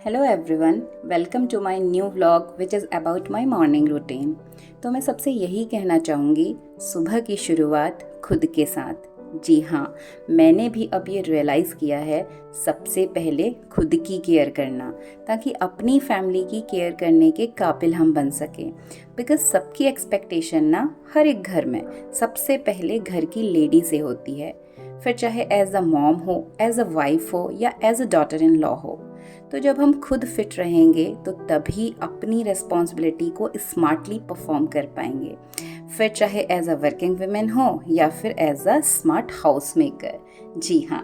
Hello everyone, welcome to my new vlog which is about my morning routine. तो मैं सबसे यही कहना चाहूँगी, सुबह की शुरुआत खुद के साथ। जी हाँ, मैंने भी अब ये रियलाइज़ किया है, सबसे पहले खुद की केयर करना, ताकि अपनी फैमिली की केयर करने के काबिल हम बन सकें। बिकॉज सबकी एक्सपेक्टेशन ना हर एक घर में सबसे पहले घर की लेडी से होती है, फिर चाहे एज अ मॉम हो, एज अ वाइफ हो या as a daughter in law हो। तो जब हम खुद फिट रहेंगे तो तभी अपनी रिस्पॉन्सिबिलिटी को स्मार्टली परफॉर्म कर पाएंगे, फिर चाहे एज अ वर्किंग वुमेन हो या फिर as a smart house maker. जी हाँ,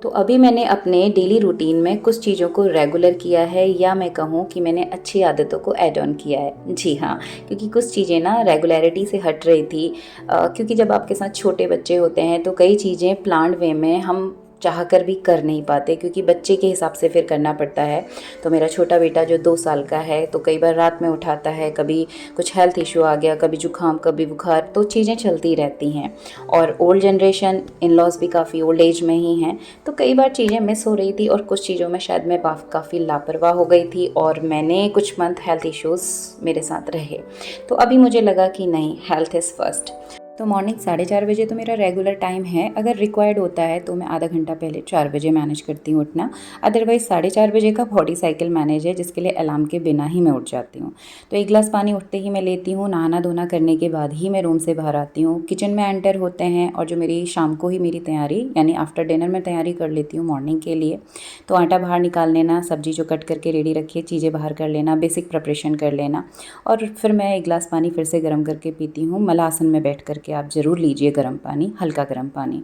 तो अभी मैंने अपने डेली रूटीन में कुछ चीज़ों को रेगुलर किया है, या मैं कहूँ कि मैंने अच्छी आदतों को ऐड ऑन किया है। जी हाँ, क्योंकि कुछ चीज़ें ना रेगुलरिटी से हट रही थी। क्योंकि जब आपके साथ छोटे बच्चे होते हैं तो कई चीज़ें प्लान्ड वे में हम चाह कर भी कर नहीं पाते, क्योंकि बच्चे के हिसाब से फिर करना पड़ता है। तो मेरा छोटा बेटा जो 2 साल का है, तो कई बार रात में उठाता है, कभी कुछ हेल्थ इशू आ गया, कभी जुकाम, कभी बुखार, तो चीज़ें चलती रहती हैं। और ओल्ड जनरेशन, इन लॉज भी काफ़ी ओल्ड एज में ही हैं, तो कई बार चीज़ें मिस हो रही थी और कुछ चीज़ों में शायद मैं काफ़ी लापरवाह हो गई थी और मैंने कुछ मंथ हेल्थ इश्यूज़ मेरे साथ रहे। तो अभी मुझे लगा कि नहीं, हेल्थ इज़ फर्स्ट। तो मॉर्निंग 4:30 बजे तो मेरा रेगुलर टाइम है। अगर रिक्वायर्ड होता है तो मैं आधा घंटा पहले 4 बजे मैनेज करती हूँ उठना। अदरवाइज़ 4:30 बजे का बॉडी साइकिल मैनेज है, जिसके लिए अलार्म के बिना ही मैं उठ जाती हूँ। तो 1 गिलास पानी उठते ही मैं लेती हूँ। नहाना धोना करने के बाद ही मैं रूम से बाहर आती हूँ। किचन में एंटर होते हैं और जो मेरी शाम को ही मेरी तैयारी, यानी आफ्टर डिनर में तैयारी कर लेती हूँ मॉर्निंग के लिए। तो आटा बाहर निकाल लेना, सब्जी जो कट करके रेडी रखी है चीज़ें बाहर कर लेना, बेसिक प्रिपरेशन कर लेना, और फिर मैं 1 गिलास पानी फिर से गर्म करके पीती हूँ। मलासन में बैठ करके आप ज़रूर लीजिए गर्म पानी, हल्का गर्म पानी।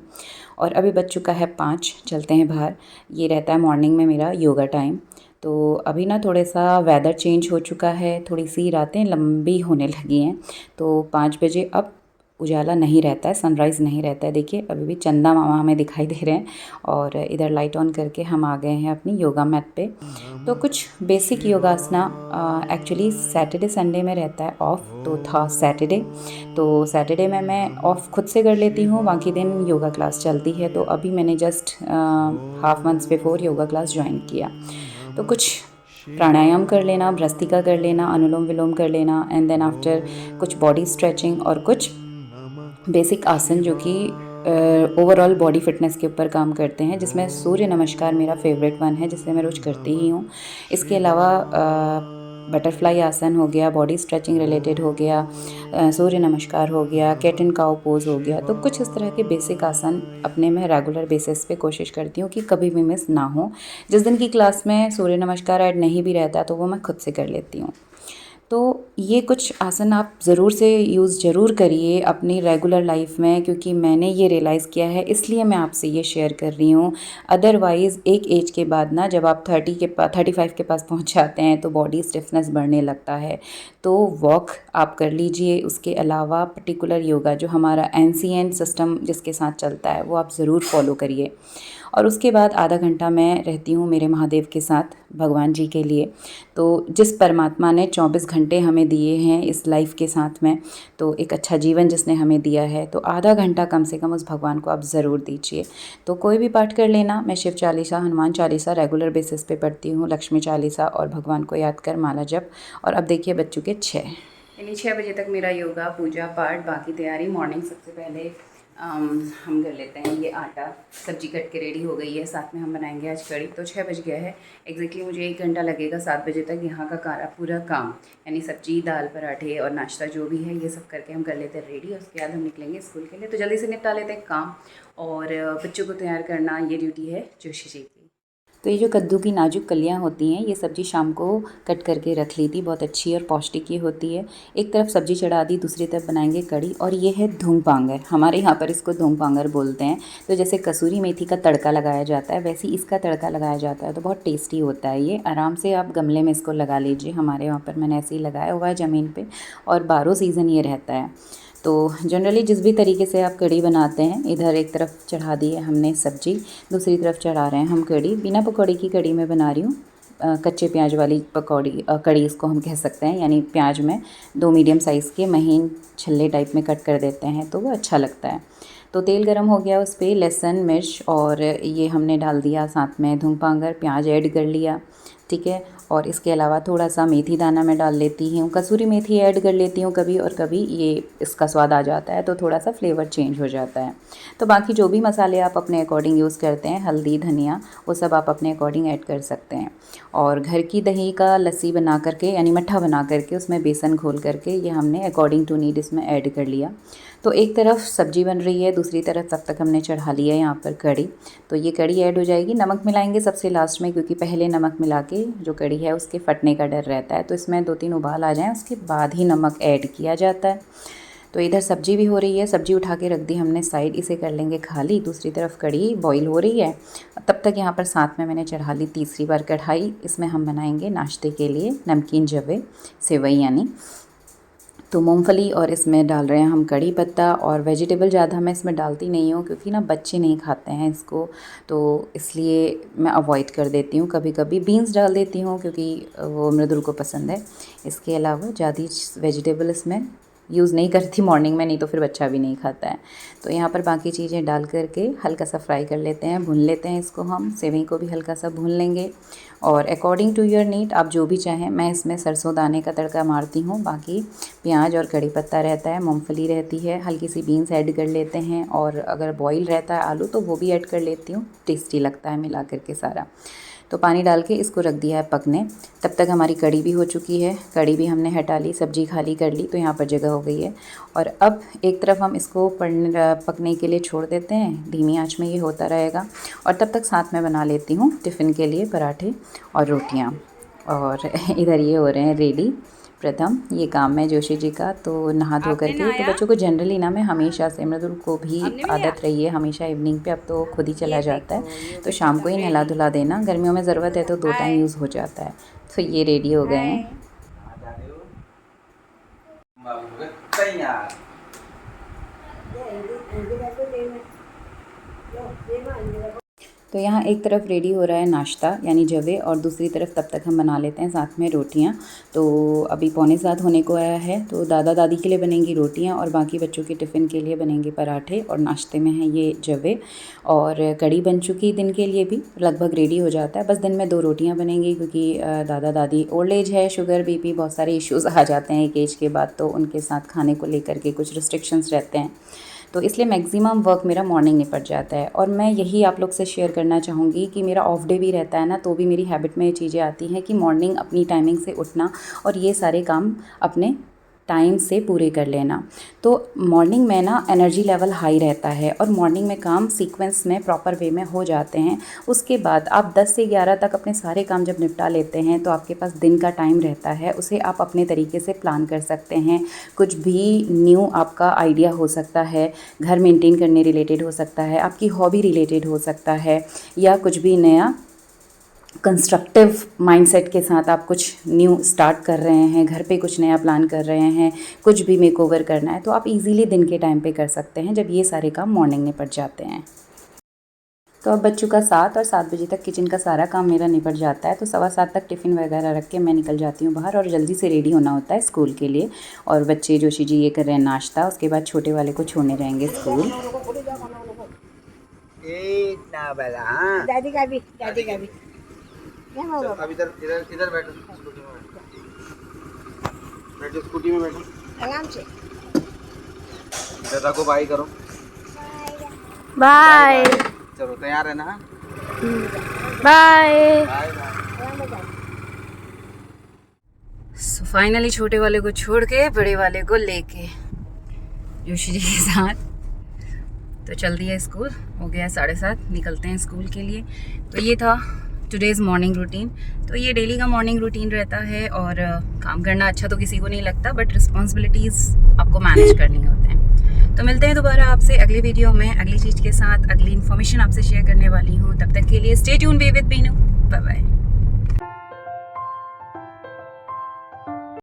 और अभी बज चुका है 5, चलते हैं बाहर। ये रहता है मॉर्निंग में मेरा योगा टाइम। तो अभी ना थोड़ा सा वेदर चेंज हो चुका है, थोड़ी सी रातें लंबी होने लगी हैं। तो 5 बजे अब उजाला नहीं रहता है, सनराइज़ नहीं रहता है। देखिए अभी भी चंदा मामा हमें दिखाई दे रहे हैं और इधर लाइट ऑन करके हम आ गए हैं अपनी योगा मैट पे। तो कुछ बेसिक योगासना, एक्चुअली सैटरडे संडे में रहता है ऑफ, तो था सैटरडे। तो सैटरडे में मैं ऑफ खुद से कर लेती हूँ, बाकी दिन योगा क्लास चलती है। तो अभी मैंने just half months before yoga class join किया। तो कुछ प्राणायाम कर लेना, भ्रस्तिका कर लेना, अनुलोम विलोम कर लेना, एंड देन आफ्टर कुछ बॉडी स्ट्रेचिंग और कुछ बेसिक आसन जो कि ओवरऑल बॉडी फिटनेस के ऊपर काम करते हैं, जिसमें सूर्य नमस्कार मेरा फेवरेट वन है, जिसे मैं रोज़ करती ही हूँ। इसके अलावा बटरफ्लाई आसन हो गया, बॉडी स्ट्रेचिंग रिलेटेड हो गया, सूर्य नमस्कार हो गया, कैट एंड काउ पोज हो गया। तो कुछ इस तरह के बेसिक आसन अपने मैं रेगुलर बेसिस पे कोशिश करती हूँ कि कभी भी मिस ना हो। जिस दिन की क्लास में सूर्य नमस्कार ऐड नहीं भी रहता तो वो मैं खुद से कर लेती हूँ। तो ये कुछ आसन आप ज़रूर से यूज़ ज़रूर करिए अपनी रेगुलर लाइफ में, क्योंकि मैंने ये रियलाइज़ किया है, इसलिए मैं आपसे ये शेयर कर रही हूँ। अदरवाइज़ एक एज के बाद ना, जब आप 35 के पास पहुँच जाते हैं तो बॉडी स्टिफनेस बढ़ने लगता है। तो वॉक आप कर लीजिए। उसके अलावा पर्टिकुलर योगा जो हमारा एंशिएंट सिस्टम जिसके साथ चलता है वो आप ज़रूर फॉलो करिए। और उसके बाद आधा घंटा मैं रहती हूँ मेरे महादेव के साथ, भगवान जी के लिए। तो जिस परमात्मा ने 24 घंटे हमें दिए हैं इस लाइफ के साथ में, तो एक अच्छा जीवन जिसने हमें दिया है, तो आधा घंटा कम से कम उस भगवान को आप ज़रूर दीजिए। तो कोई भी पाठ कर लेना। मैं शिव चालीसा, हनुमान चालीसा रेगुलर बेसिस पे पढ़ती हूँ, लक्ष्मी चालीसा, और भगवान को याद कर माला जप। और अब देखिए बज चुके 6, यानी 6 बजे तक मेरा योगा, पूजा पाठ, बाकी तैयारी। मॉर्निंग सबसे पहले हम कर लेते हैं ये आटा, सब्जी कट के रेडी हो गई है, साथ में हम बनाएंगे आज कड़ी। तो 6 बज गया है एग्जैक्टली, मुझे 1 घंटा लगेगा 7 बजे तक यहाँ का पूरा काम, यानी सब्जी, दाल, पराठे और नाश्ता जो भी है ये सब करके हम कर लेते हैं रेडी। और उसके बाद हम निकलेंगे स्कूल के लिए। तो जल्दी से निपटा लेते हैं काम, और बच्चों को तैयार करना ये ड्यूटी है जोशी जी की। तो ये जो कद्दू की नाजुक कलियाँ होती हैं, ये सब्ज़ी शाम को कट करके रख ली थी, बहुत अच्छी और पौष्टिक ये होती है। एक तरफ सब्ज़ी चढ़ा दी, दूसरी तरफ बनाएंगे कड़ी। और ये है धूम पांगर, हमारे यहाँ पर इसको धूम पांगर बोलते हैं। तो जैसे कसूरी मेथी का तड़का लगाया जाता है, वैसे इसका तड़का लगाया जाता है, तो बहुत टेस्टी होता है ये। आराम से आप गमले में इसको लगा लीजिए। हमारे यहाँ पर मैंने ऐसे ही लगाया हुआ है ज़मीन पर, और 12 सीज़न ये रहता है। तो जनरली जिस भी तरीके से आप कड़ी बनाते हैं, इधर एक तरफ चढ़ा दी है हमने सब्जी, दूसरी तरफ चढ़ा रहे हैं हम कड़ी। बिना पकौड़ी की कड़ी मैं बना रही हूँ, कच्चे प्याज वाली पकौड़ी, कड़ी इसको हम कह सकते हैं। यानी प्याज में 2 मीडियम साइज़ के महीन छल्ले टाइप में कट कर देते हैं, तो वो अच्छा लगता है। तो तेल गरम हो गया, उस पर लहसुन, मिर्च और ये हमने डाल दिया, साथ में धूम पांगर, प्याज ऐड कर लिया। ठीक है। और इसके अलावा थोड़ा सा मेथी दाना मैं डाल लेती हूँ, कसूरी मेथी ऐड कर लेती हूँ कभी, और कभी ये इसका स्वाद आ जाता है तो थोड़ा सा फ्लेवर चेंज हो जाता है। तो बाकी जो भी मसाले आप अपने अकॉर्डिंग यूज़ करते हैं, हल्दी, धनिया, वो सब आप अपने अकॉर्डिंग ऐड कर सकते हैं। और घर की दही का लस्सी बना करके, यानी मट्ठा बना करके, उसमें बेसन घोल करके ये हमने अकॉर्डिंग टू नीड इसमें ऐड कर लिया। तो एक तरफ सब्जी बन रही है, दूसरी तरफ तब तक हमने चढ़ा लिया यहाँ पर कढ़ी। तो ये कढ़ी ऐड हो जाएगी। नमक मिलाएंगे सबसे लास्ट में, क्योंकि पहले नमक मिला के जो कढ़ी है उसके फटने का डर रहता है। तो इसमें 2-3 उबाल आ जाएं, उसके बाद ही नमक ऐड किया जाता है। तो इधर सब्जी भी हो रही है, सब्जी उठा के रख दी हमने साइड, इसे कर लेंगे खाली। दूसरी तरफ कढ़ी बॉईल हो रही है। तब तक यहाँ पर साथ में मैंने चढ़ा ली तीसरी बार कढ़ाई। इसमें हम बनाएंगे नाश्ते के लिए नमकीन जवे, सेवई यानी। तो मूंगफली और इसमें डाल रहे हैं हम कड़ी पत्ता, और वेजिटेबल ज़्यादा मैं इसमें डालती नहीं हूँ क्योंकि ना बच्चे नहीं खाते हैं इसको, तो इसलिए मैं अवॉइड कर देती हूँ। कभी कभी बीन्स डाल देती हूँ क्योंकि वो मृदुल को पसंद है। इसके अलावा ज़्यादा वेजिटेबल इसमें यूज़ नहीं करती मॉर्निंग में, नहीं तो फिर बच्चा भी नहीं खाता है। तो यहाँ पर बाकी चीज़ें डाल करके हल्का सा फ्राई कर लेते हैं, भून लेते हैं इसको हम। सेवई को भी हल्का सा भून लेंगे, और अकॉर्डिंग टू योर नीड आप जो भी चाहें। मैं इसमें सरसों दाने का तड़का मारती हूँ, बाकी प्याज और कड़ी पत्ता रहता है, मूंगफली रहती है, हल्की सी बीन्स ऐड कर लेते हैं, और अगर बॉईल रहता है आलू तो वो भी ऐड कर लेती हूँ, टेस्टी लगता है मिला करके सारा। तो पानी डाल के इसको रख दिया है पकने। तब तक हमारी कड़ी भी हो चुकी है, कड़ी भी हमने हटा ली, सब्जी खाली कर ली, तो यहाँ पर जगह हो गई है। और अब एक तरफ हम इसको पकने के लिए छोड़ देते हैं, धीमी आंच में ये होता रहेगा। और तब तक साथ में बना लेती हूँ टिफ़िन के लिए पराठे और रोटियाँ। और इधर ये हो रहे हैं रेडी। प्रथम ये काम है जोशी जी का, तो नहा धो करके। तो बच्चों को जनरली ना मैं हमेशा से, मृदुल को भी आदत रही है हमेशा इवनिंग पे, अब तो खुद ही चला जाता है, तो शाम को ही नहला धुला देना। गर्मियों में ज़रूरत है तो 2 टाइम यूज़ हो जाता है। तो ये रेडी हो गए हैं। तो यहाँ एक तरफ रेडी हो रहा है नाश्ता यानी जवे, और दूसरी तरफ तब तक हम बना लेते हैं साथ में रोटियाँ। तो अभी 6:45 होने को आया है, तो दादा दादी के लिए बनेंगी रोटियाँ और बाकी बच्चों के टिफ़िन के लिए बनेंगे पराठे, और नाश्ते में है ये जवे। और कड़ी बन चुकी दिन के लिए भी लगभग रेडी हो जाता है। बस दिन में 2 रोटियाँ बनेंगी, क्योंकि दादा दादी ओल्ड एज है, शुगर बीपी बहुत सारे इश्यूज़ आ जाते हैं एक एज के बाद, तो उनके साथ खाने को लेकर के कुछ रिस्ट्रिक्शंस रहते हैं, तो इसलिए मैक्सिमम वर्क मेरा मॉर्निंग निपट जाता है। और मैं यही आप लोग से शेयर करना चाहूँगी कि मेरा ऑफ डे भी रहता है ना, तो भी मेरी हैबिट में ये चीज़ें आती हैं कि मॉर्निंग अपनी टाइमिंग से उठना और ये सारे काम अपने टाइम से पूरे कर लेना। तो मॉर्निंग में ना एनर्जी लेवल हाई रहता है, और मॉर्निंग में काम सीक्वेंस में प्रॉपर वे में हो जाते हैं। उसके बाद आप 10 से 11 तक अपने सारे काम जब निपटा लेते हैं, तो आपके पास दिन का टाइम रहता है, उसे आप अपने तरीके से प्लान कर सकते हैं। कुछ भी न्यू आपका आइडिया हो सकता है, घर मेंटेन करने रिलेटेड हो सकता है, आपकी हॉबी रिलेटेड हो सकता है, या कुछ भी नया कंस्ट्रक्टिव माइंडसेट के साथ आप कुछ न्यू स्टार्ट कर रहे हैं, घर पे कुछ नया प्लान कर रहे हैं, कुछ भी मेकओवर करना है, तो आप इजीली दिन के टाइम पे कर सकते हैं जब ये सारे काम मॉर्निंग निपट जाते हैं। तो अब बज चुका 7, और 7 बजे तक किचन का सारा काम मेरा निपट जाता है। तो 7:15 तक टिफ़िन वगैरह रख के मैं निकल जाती हूँ बाहर, और जल्दी से रेडी होना होता है स्कूल के लिए। और बच्चे जोशी जी ये कर रहे हैं नाश्ता, उसके बाद छोटे वाले को छोड़ने जाएंगे स्कूल। दादी का भी अब इधर इधर इधर बैठो, स्कूटी में बैठो, स्कूटी में बैठो आराम से। दादा को बाय करो, बाय। चलो तैयार है ना, बाय। सो फाइनली छोटे वाले को छोड़ के बड़े वाले को लेके जोशी जी के साथ तो चल दिया स्कूल। हो गया 7:30, निकलते हैं स्कूल के लिए। तो ये था टुडेज़ मॉर्निंग रूटीन। तो ये डेली का मॉर्निंग रूटीन रहता है, और काम करना अच्छा तो किसी को नहीं लगता, बट रिस्पॉन्सिबिलिटीज़ आपको मैनेज करनी होते हैं। तो मिलते हैं दोबारा आपसे अगली वीडियो में, अगली चीज़ के साथ, अगली इन्फॉर्मेशन आपसे शेयर करने वाली हूँ। तब तक के लिए stay tuned, be with Beenu, bye bye.